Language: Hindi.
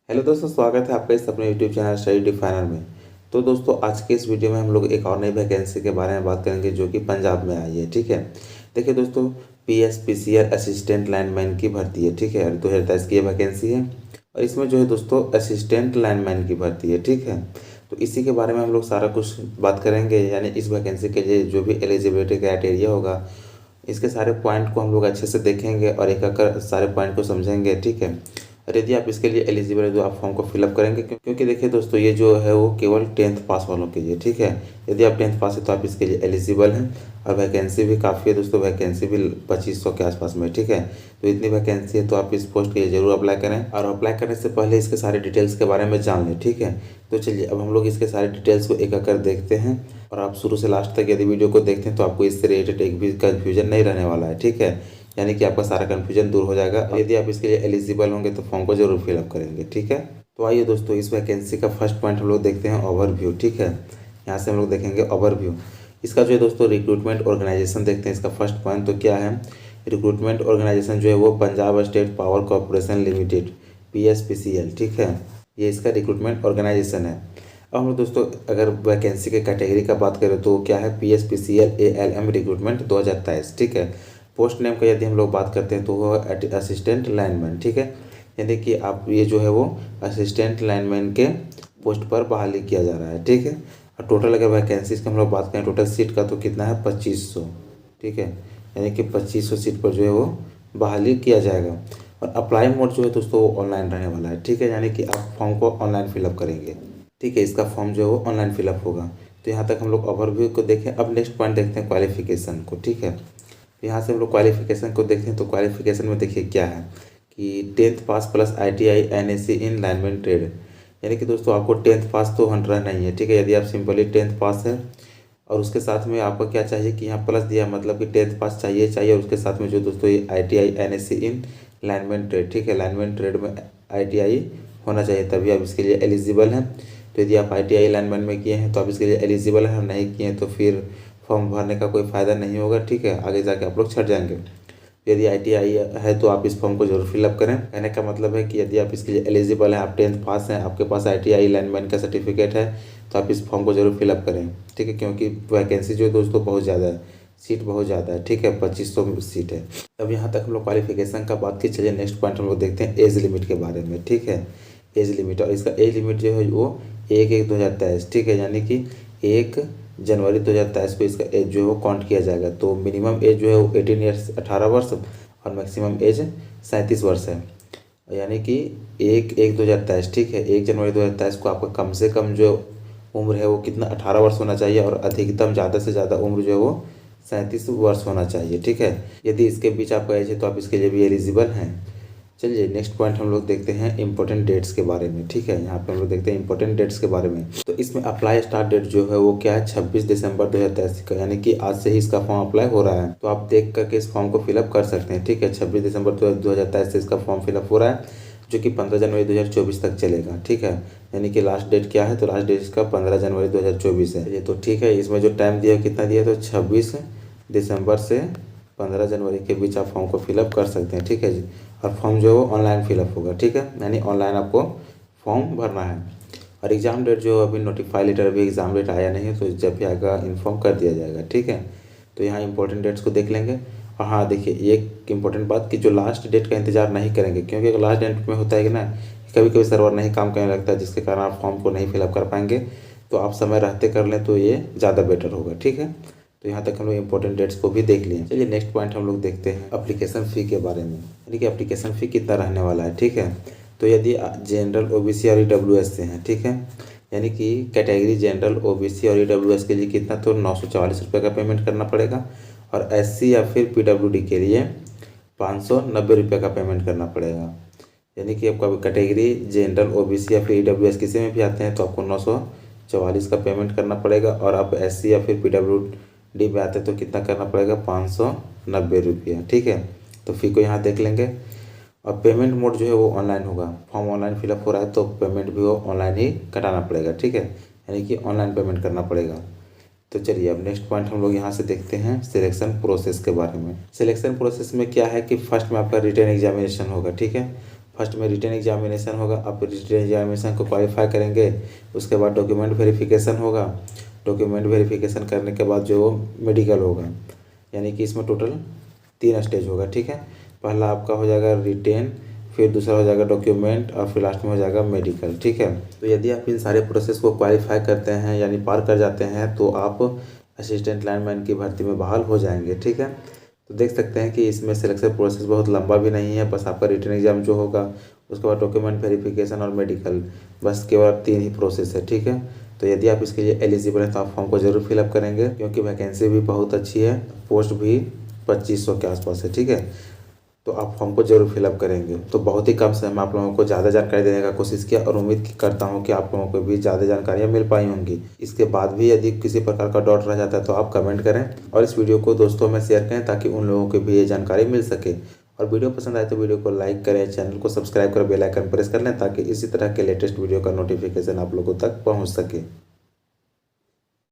हेलो दोस्तों, स्वागत है आपका इस अपने यूट्यूब चैनल स्टडी डिफाइनर में। तो दोस्तों, आज के इस वीडियो में हम लोग एक और नई वैकेंसी के बारे में बात करेंगे जो कि पंजाब में आई है। ठीक है, देखिए दोस्तों, PSPCL असिस्टेंट लाइनमैन की भर्ती है। ठीक है, 2023 की ये वैकेंसी है और इसमें जो है दोस्तों असिस्टेंट लाइनमैन की भर्ती है। ठीक है, तो इसी के बारे में हम लोग सारा कुछ बात करेंगे, यानी इस वैकेंसी के लिए जो भी एलिजिबिलिटी क्राइटेरिया होगा, इसके सारे पॉइंट को हम लोग अच्छे से देखेंगे और एक एक सारे पॉइंट को समझेंगे। ठीक है, और यदि आप इसके लिए एलिजिबल है तो आप फॉर्म को फिलअप करेंगे, क्योंकि देखिए दोस्तों, ये जो है वो केवल 10th पास वालों के लिए। ठीक है, यदि आप 10th पास है तो आप इसके लिए एलिजिबल हैं और वैकेंसी भी काफ़ी है दोस्तों, वैकेंसी भी 2500 के आसपास में। ठीक है, तो इतनी वैकेंसी है तो आप इस पोस्ट के लिए जरूर अप्लाई करें और अप्लाई करने से पहले इसके सारे डिटेल्स के बारे में जान लें। ठीक है, तो चलिए अब हम लोग इसके सारे डिटेल्स को एक एक कर देखते हैं और आप शुरू से लास्ट तक यदि वीडियो को देखते हैं तो आपको इससे रिलेटेड एक भी कन्फ्यूजन नहीं रहने वाला है। ठीक है, यानी कि आपका सारा कन्फ्यूजन दूर हो जाएगा। यदि आप इसके लिए एलिजिबल होंगे तो फॉर्म को जरूर फिलअप करेंगे। ठीक है, तो आइए दोस्तों, इस वैकेंसी का फर्स्ट पॉइंट हम लोग देखते हैं ओवरव्यू। ठीक है, यहाँ से हम लोग देखेंगे ओवरव्यू। इसका जो है दोस्तों रिक्रूटमेंट ऑर्गेनाइजेशन देखते हैं। इसका फर्स्ट पॉइंट तो क्या है, रिक्रूटमेंट ऑर्गेनाइजेशन जो है वो Punjab state power corporation limited PSPCL। ठीक है, ये इसका रिक्रूटमेंट ऑर्गेनाइजेशन है। अब हम लोग दोस्तों अगर वैकेंसी के कैटेगरी का बात करें तो क्या है, PSPCL ALM रिक्रूटमेंट 2023। ठीक है, पोस्ट नेम का यदि हम लोग बात करते हैं तो वो असिस्टेंट लाइनमैन। ठीक है, यानी कि आप ये जो है वो असिस्टेंट लाइनमैन के पोस्ट पर बहाली किया जा रहा है। ठीक है, और टोटल अगर वैकेंसीज की हम लोग बात करें टोटल सीट का तो कितना है, 2500। ठीक है, यानी कि 2500 सीट पर जो है वो बहाली किया जाएगा और अप्लाई मोड जो है दोस्तों वो ऑनलाइन रहने वाला है। ठीक है, यानी कि आप फॉर्म को ऑनलाइन फिलअप करेंगे। ठीक है, इसका फॉर्म जो है वो ऑनलाइन फिलअप होगा। तो यहाँ तक हम लोग ओवरव्यू को देखें। अब नेक्स्ट पॉइंट देखते हैं क्वालिफिकेशन को। ठीक है, यहाँ से हम लोग क्वालिफिकेशन को देखते हैं तो क्वालिफिकेशन में देखिए क्या है कि 10th पास प्लस ITI NSC इन लाइनमैन ट्रेड। यानी कि दोस्तों आपको 10th पास तो 100 नहीं है। ठीक है, यदि आप सिंपली 10th पास है और उसके साथ में आपको क्या चाहिए कि यहाँ प्लस दिया, मतलब कि 10th पास चाहिए और उसके साथ में जो दोस्तों ये ITI NSC इन लाइनमैन ट्रेड। ठीक है, लाइनमैन ट्रेड में ITI होना चाहिए, तभी आप इसके लिए एलिजिबल हैं। तो यदि आप ITI लाइनमैन में किए हैं तो आप इसके लिए एलिजिबल हैं, और नहीं किए हैं तो फिर फॉर्म भरने का कोई फ़ायदा नहीं होगा। ठीक है, आगे जाके आप लोग छट जाएंगे। यदि ITI है तो आप इस फॉर्म को जरूर फिलअप करें। कहने का मतलब है कि यदि आप इसके लिए एलिजिबल हैं, आप 10th पास हैं, आपके पास ITI लाइनमैन का सर्टिफिकेट है, तो आप इस फॉर्म को जरूर फिलअप करें। ठीक है, क्योंकि वैकेंसी जो है दोस्तों बहुत ज़्यादा है, सीट बहुत ज़्यादा है। ठीक है, 2500 सीट है। अब यहाँ तक हम लोग क्वालिफिकेशन का बात की। चलिए नेक्स्ट पॉइंट हम लोग देखते हैं एज लिमिट के बारे में। ठीक है, एज लिमिट, और इसका एज लिमिट जो है वो 1/1/2023। ठीक है, यानी कि 1 जनवरी 2023 को इसका एज जो है वो काउंट किया जाएगा। तो मिनिमम एज जो है वो 18 ईयर्स 18 वर्ष और मैक्सिमम एज 37 वर्ष है। यानी कि 1/1/2023। ठीक है, 1 जनवरी 2023 को आपका कम से कम जो उम्र है वो कितना 18 वर्ष होना चाहिए और अधिकतम ज़्यादा से ज़्यादा उम्र जो है वो 37 वर्ष होना चाहिए। ठीक है, यदि इसके बीच आपका एज है तो आप इसके लिए भी एलिजिबल हैं। चलिए नेक्स्ट पॉइंट हम लोग देखते हैं इंपॉर्टेंट डेट्स के बारे में। ठीक है, यहाँ पे हम लोग देखते हैं इंपॉर्टेंट डेट्स के बारे में। तो इसमें अप्लाई स्टार्ट डेट जो है वो क्या है, 26 दिसंबर 2023 का, यानी कि आज से ही इसका फॉर्म अप्लाई हो रहा है। तो आप देख करके इस फॉर्म को फिलअप कर सकते हैं। ठीक है, 26 दिसंबर 2023 से इसका फॉर्म फिलअप हो रहा है, जो कि 15 जनवरी 2024 तक चलेगा। ठीक है, यानी कि लास्ट डेट क्या है, तो लास्ट डेट इसका 15 जनवरी 2024 है। ये तो ठीक है, इसमें जो टाइम दिया कितना दिया, तो 26 दिसंबर से 15 जनवरी के बीच आप फॉर्म को फिलअप कर सकते हैं। ठीक है जी, और फॉर्म जो है वो ऑनलाइन फिलअप होगा। ठीक है, यानी ऑनलाइन आपको फॉर्म भरना है। और एग्ज़ाम डेट जो अभी नोटिफाई लेटर, अभी एग्ज़ाम डेट आया नहीं है, तो जब भी आएगा इन्फॉर्म कर दिया जाएगा। ठीक है, तो यहाँ इंपॉर्टेंट डेट्स को देख लेंगे। और हाँ देखिए, एक इंपॉर्टेंट बात कि जो लास्ट डेट का इंतजार नहीं करेंगे, क्योंकि अगर लास्ट डेट में होता है कि ना, कभी कभी सर्वर नहीं काम करने लगता है, जिसके कारण आप फॉर्म को नहीं फिलअप कर पाएंगे। तो आप समय रहते कर लें तो ये ज़्यादा बेटर होगा। ठीक है, तो यहाँ तक हम लोग इंपॉर्टेंट डेट्स को भी देख लिए। चलिए नेक्स्ट पॉइंट हम लोग देखते हैं एप्लीकेशन फ़ी के बारे में, यानी कि एप्लीकेशन फ़ी कितना रहने वाला है। ठीक है, तो यदि जनरल OBC और EWS से हैं, ठीक है, यानी कि कैटेगरी जनरल OBC और EWS के लिए कितना, तो 944 रुपये का पेमेंट करना पड़ेगा और SC या फिर PWD के लिए 590 रुपये का पेमेंट करना पड़ेगा। यानी कि आपका कैटेगरी जनरल OBC या फिर EWS किसी में भी आते हैं तो आपको 944 का पेमेंट करना पड़ेगा, और आप SC या फिर PWD में आते हैं तो कितना करना पड़ेगा, 590 रुपये। ठीक है, तो फ़ी को यहाँ देख लेंगे। और पेमेंट मोड जो है वो ऑनलाइन होगा। फॉर्म ऑनलाइन फिलअप हो रहा है तो पेमेंट भी वो ऑनलाइन ही कटाना पड़ेगा। ठीक है, यानी कि ऑनलाइन पेमेंट करना पड़ेगा। तो चलिए अब नेक्स्ट पॉइंट हम लोग यहाँ से देखते हैं सिलेक्शन प्रोसेस के बारे में। सिलेक्शन प्रोसेस में क्या है कि फर्स्ट में आपका रिटन एग्जामिनेशन होगा। ठीक है, फर्स्ट में रिटन एग्जामिनेशन होगा, आप रिटन एग्जामिनेशन को क्वालिफाई करेंगे, उसके बाद डॉक्यूमेंट वेरिफिकेशन होगा, डॉक्यूमेंट वेरिफिकेशन करने के बाद जो मेडिकल होगा, यानी कि इसमें टोटल 3 स्टेज होगा, ठीक है। पहला आपका हो जाएगा रिटेन, फिर दूसरा हो जाएगा डॉक्यूमेंट और फिर लास्ट में हो जाएगा मेडिकल, ठीक है। तो यदि आप इन सारे प्रोसेस को क्वालिफाई करते हैं यानी पार कर जाते हैं तो आप असिस्टेंट लाइनमैन की भर्ती में बहाल हो जाएंगे, ठीक है। तो देख सकते हैं कि इसमें सिलेक्शन प्रोसेस बहुत लंबा भी नहीं है, बस आपका रिटन एग्जाम जो होगा, उसके बाद डॉक्यूमेंट वेरिफिकेशन और मेडिकल, बस केवल 3 ही प्रोसेस है, ठीक है। तो यदि आप इसके लिए एलिजिबल हैं तो आप फॉर्म को जरूर फिलअप करेंगे, क्योंकि वैकेंसी भी बहुत अच्छी है, पोस्ट भी 2500 के आसपास है, ठीक है। तो आप फॉर्म को जरूर फिलअप करेंगे। तो बहुत ही कम समय में आप लोगों को ज़्यादा जानकारी देने का कोशिश किया और उम्मीद करता हूँ कि आप लोगों को भी ज़्यादा जानकारियाँ मिल पाई होंगी। इसके बाद भी यदि किसी प्रकार का डाउट रह जाता है तो आप कमेंट करें और इस वीडियो को दोस्तों में शेयर करें ताकि उन लोगों को भी ये जानकारी मिल सके। और वीडियो पसंद आए तो वीडियो को लाइक करें, चैनल को सब्सक्राइब कर बेल आइकन प्रेस कर लें ताकि इसी तरह के लेटेस्ट वीडियो का नोटिफिकेशन आप लोगों तक पहुँच सके।